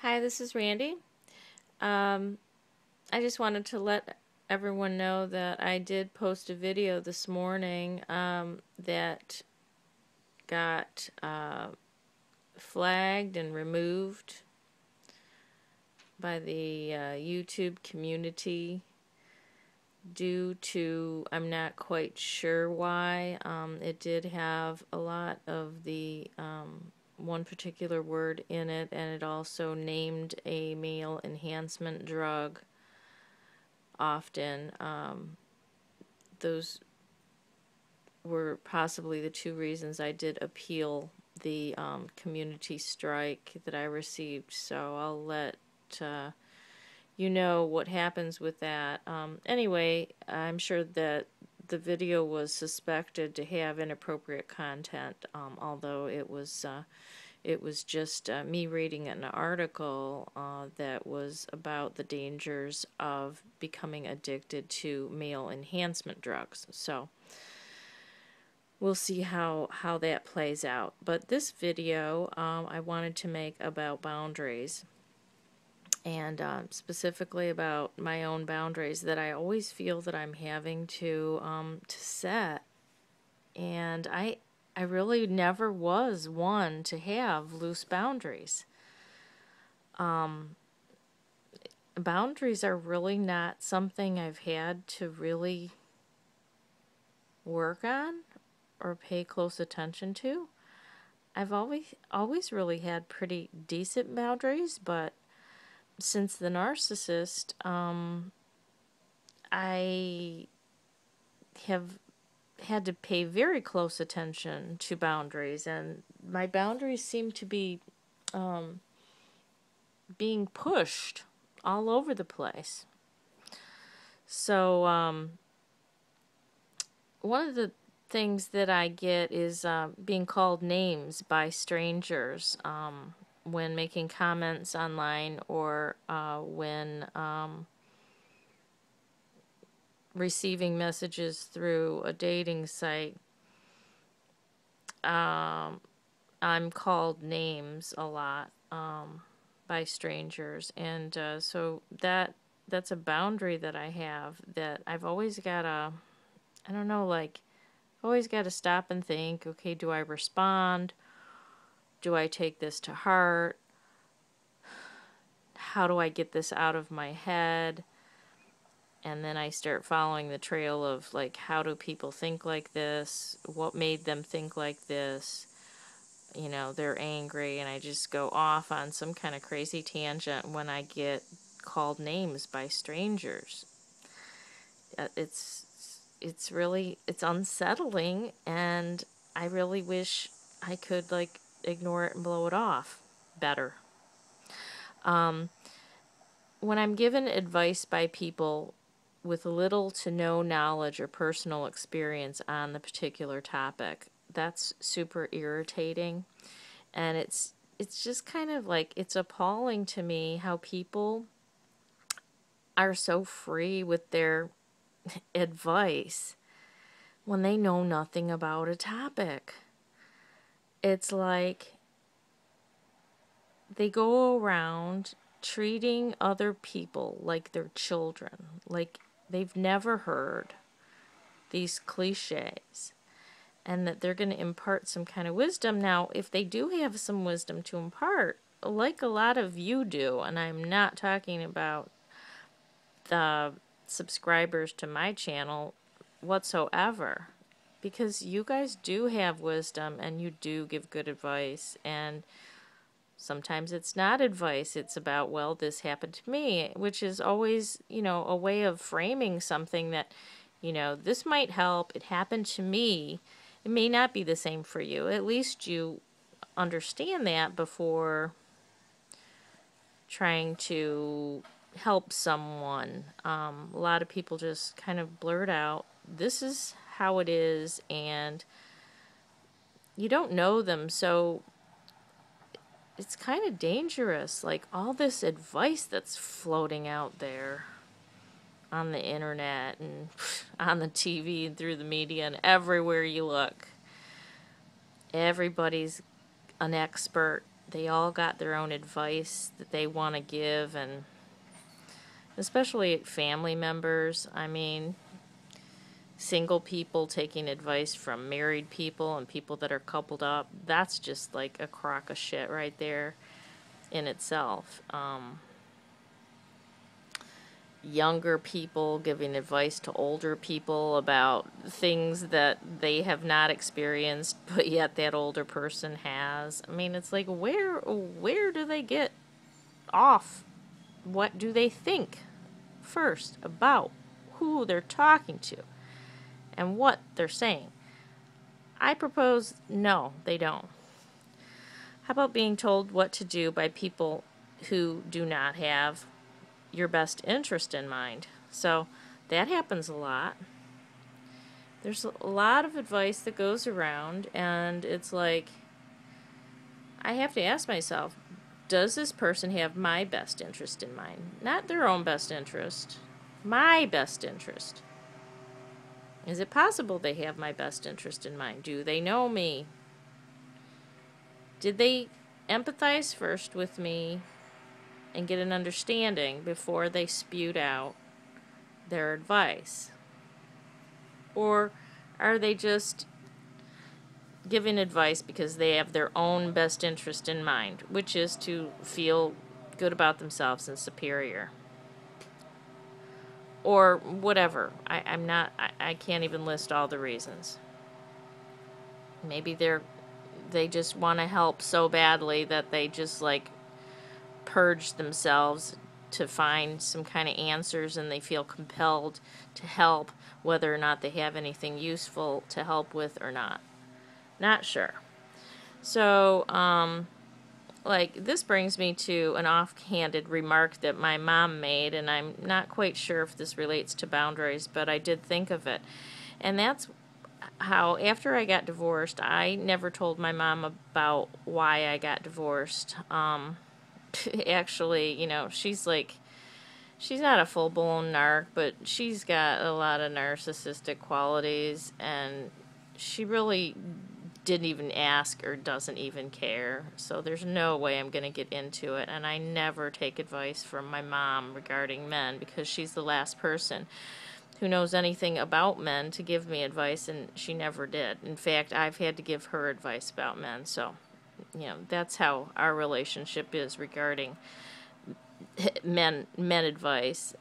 Hi, this is Randy. Um, I just wanted to let everyone know that I did post a video this morning that got flagged and removed by the YouTube community due to, I'm not quite sure why. It did have a lot of the one particular word in it, and it also named a male enhancement drug often. Those were possibly the two reasons I did appeal the community strike that I received. So I'll let you know what happens with that. Anyway, I'm sure that the video was suspected to have inappropriate content, although it was just me reading an article that was about the dangers of becoming addicted to male enhancement drugs. So we'll see how that plays out. But this video I wanted to make about boundaries, and specifically about my own boundaries that I always feel that I'm having to set. And I really never was one to have loose boundaries. Boundaries are really not something I've had to really work on or pay close attention to. I've always really had pretty decent boundaries, but since the narcissist, I have had to pay very close attention to boundaries, and my boundaries seem to be being pushed all over the place. So, one of the things that I get is being called names by strangers when making comments online, or when receiving messages through a dating site. I'm called names a lot by strangers, and so that's a boundary that I have, that I've always got to, I don't know, like, always got to stop and think, okay, do I respond? Do I take this to heart? How do I get this out of my head? And then I start following the trail of, like, how do people think like this? What made them think like this? You know, they're angry, and I just go off on some kind of crazy tangent when I get called names by strangers. It's really, it's unsettling, and I really wish I could, like, ignore it and blow it off better. When I'm given advice by people with little to no knowledge or personal experience on the particular topic, that's super irritating. And it's just kind of like, it's appalling to me how people are so free with their advice when they know nothing about a topic. It's like they go around treating other people like they're children, like they've never heard these cliches, and that they're going to impart some kind of wisdom. Now, if they do have some wisdom to impart, like a lot of you do, and I'm not talking about the subscribers to my channel whatsoever, because you guys do have wisdom and you do give good advice, and sometimes it's not advice, it's about, well, this happened to me, which is always, a way of framing something that, this might help, it happened to me. It may not be the same for you. At least you understand that before trying to help someone. A lot of people just kind of blurt out, this is how it is, and you don't know them, so it's kind of dangerous, like all this advice that's floating out there on the internet and on the TV and through the media and everywhere you look. Everybody's an expert they all got their own advice that they want to give, and especially family members. I mean, single people taking advice from married people and people that are coupled up, that's just like a crock of shit right there in itself. Younger people giving advice to older people about things that they have not experienced, but yet that older person has. I mean, it's like, where do they get off? What do they think first about who they're talking to and what they're saying? I propose no, they don't. How about being told what to do by people who do not have your best interest in mind? So that happens a lot. There's a lot of advice that goes around, and it's like, I have to ask myself, does this person have my best interest in mind? Not their own best interest, my best interest. Is it possible they have my best interest in mind? Do they know me? Did they empathize first with me and get an understanding before they spewed out their advice? Or are they just giving advice because they have their own best interest in mind, which is to feel good about themselves and superior? Or whatever. I can't even list all the reasons. Maybe they just want to help so badly that they just like purge themselves to find some kind of answers, and they feel compelled to help whether or not they have anything useful to help with or not. Not sure. So, like, this brings me to an offhanded remark that my mom made, and I'm not quite sure if this relates to boundaries, but I did think of it. And that's how, after I got divorced, I never told my mom about why I got divorced. Actually, you know, she's not a full-blown narc, but she's got a lot of narcissistic qualities, and she really didn't even ask or doesn't even care. So there's no way I'm going to get into it. And I never take advice from my mom regarding men, because she's the last person who knows anything about men to give me advice, and she never did. In fact, I've had to give her advice about men. So, you know, that's how our relationship is regarding men advice.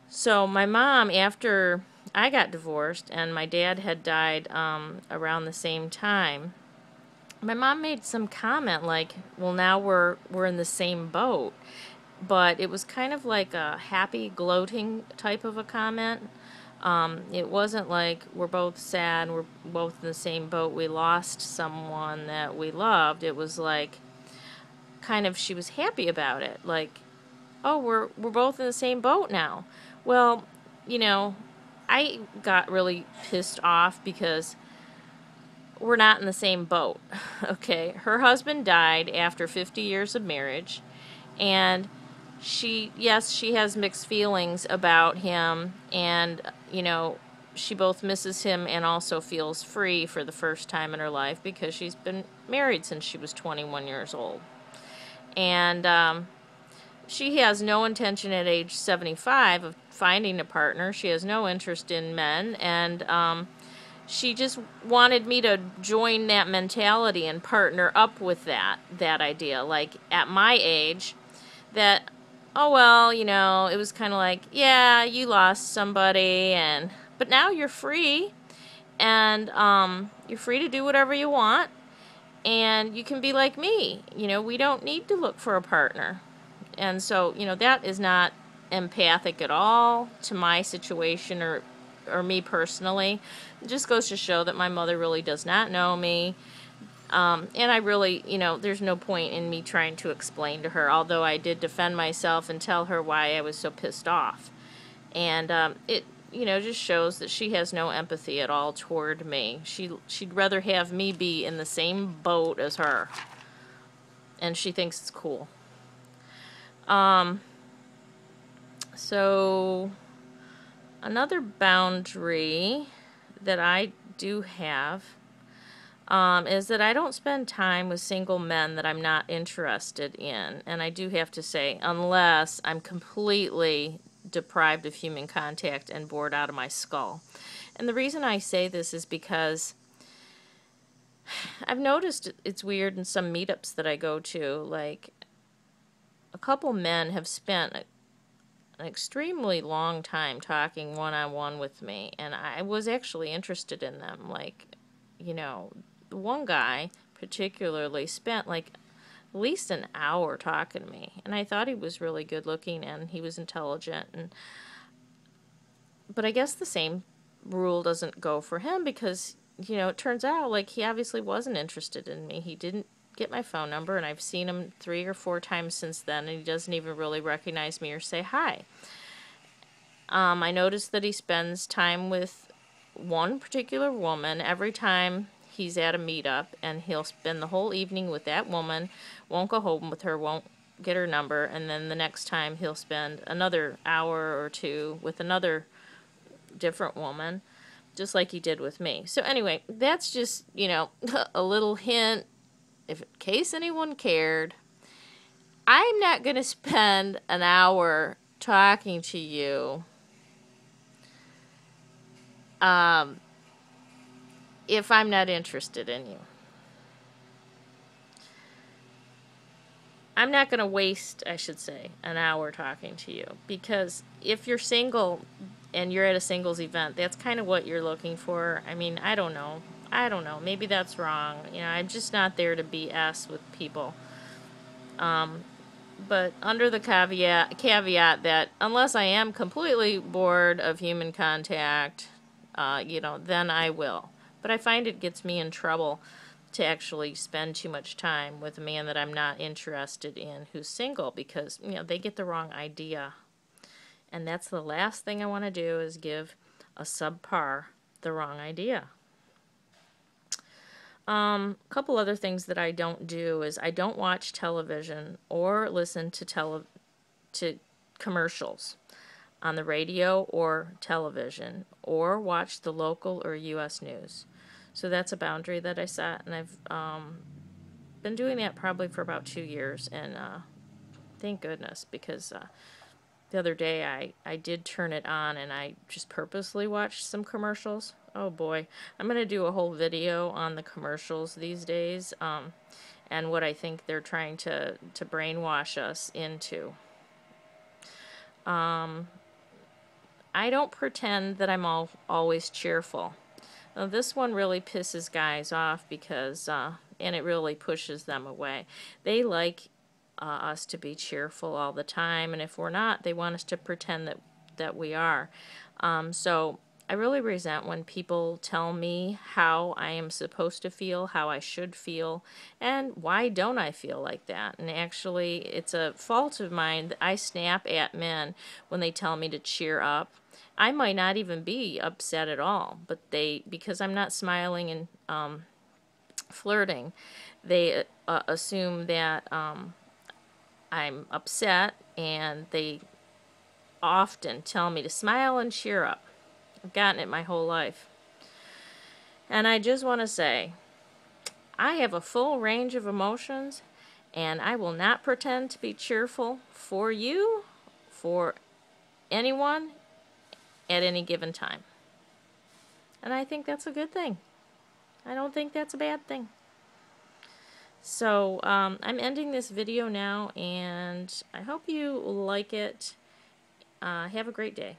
So my mom, after I got divorced and my dad had died around the same time, my mom made some comment like, well, now we're in the same boat. But it was kind of like a happy, gloating type of a comment. It wasn't like we're both sad, we're both in the same boat, we lost someone that we loved. It was like, kind of, she was happy about it. Like, oh, we're both in the same boat now. Well, you know, I got really pissed off because we're not in the same boat. Okay, her husband died after 50 years of marriage, and she has mixed feelings about him, and, you know, she both misses him and also feels free for the first time in her life because she's been married since she was 21 years old. And she has no intention at age 75 of finding a partner. She has no interest in men, and she just wanted me to join that mentality and partner up with that idea. Like, at my age, that, oh, well, you know, it was kind of like, yeah, you lost somebody, but now you're free, and you're free to do whatever you want, and you can be like me. You know, we don't need to look for a partner. And so, you know, that is not empathic at all to my situation or me personally. It just goes to show that my mother really does not know me. And I really, you know, there's no point in me trying to explain to her, although I did defend myself and tell her why I was so pissed off. And it, you know, just shows that she has no empathy at all toward me. She'd rather have me be in the same boat as her. And she thinks it's cool. So another boundary that I do have is that I don't spend time with single men that I'm not interested in. And I do have to say, unless I'm completely deprived of human contact and bored out of my skull. And the reason I say this is because I've noticed it's weird in some meetups that I go to. Like, a couple men have spent an extremely long time talking one-on-one with me, and I was actually interested in them. Like, you know, one guy particularly spent like at least an hour talking to me, and I thought he was really good looking and he was intelligent, and but I guess the same rule doesn't go for him because, you know, it turns out like he obviously wasn't interested in me. He didn't get my phone number, and I've seen him 3 or 4 times since then, and he doesn't even really recognize me or say hi. I noticed that he spends time with one particular woman every time he's at a meetup, and he'll spend the whole evening with that woman, won't go home with her, won't get her number, and then the next time he'll spend another hour or two with another different woman, just like he did with me. So anyway, that's just, you know, a little hint, if in case anyone cared. I'm not going to spend an hour talking to you if I'm not interested in you. I'm not going to waste, I should say, an hour talking to you, because if you're single and you're at a singles event, that's kind of what you're looking for. I mean, I don't know. I don't know. Maybe that's wrong. You know, I'm just not there to BS with people. But under the caveat that unless I am completely bored of human contact, you know, then I will. But I find it gets me in trouble to actually spend too much time with a man that I'm not interested in who's single, because, you know, they get the wrong idea. And that's the last thing I want to do, is give a subpar the wrong idea. A couple other things that I don't do is I don't watch television or listen to commercials on the radio or television, or watch the local or U.S. news. So that's a boundary that I set, and I've been doing that probably for about 2 years, and thank goodness, because the other day I did turn it on, and I just purposely watched some commercials. Oh boy, I'm going to do a whole video on the commercials these days, and what I think they're trying to brainwash us into. I don't pretend that I'm always cheerful. Now, this one really pisses guys off because, and it really pushes them away. They like us to be cheerful all the time, and if we're not, they want us to pretend that we are. So I really resent when people tell me how I am supposed to feel, how I should feel, and why don't I feel like that. And actually, it's a fault of mine that I snap at men when they tell me to cheer up. I might not even be upset at all, but because I'm not smiling and flirting, they assume that I'm upset, and they often tell me to smile and cheer up. I've gotten it my whole life. And I just want to say, I have a full range of emotions, and I will not pretend to be cheerful for you, for anyone, at any given time. And I think that's a good thing. I don't think that's a bad thing. So I'm ending this video now, and I hope you like it. Have a great day.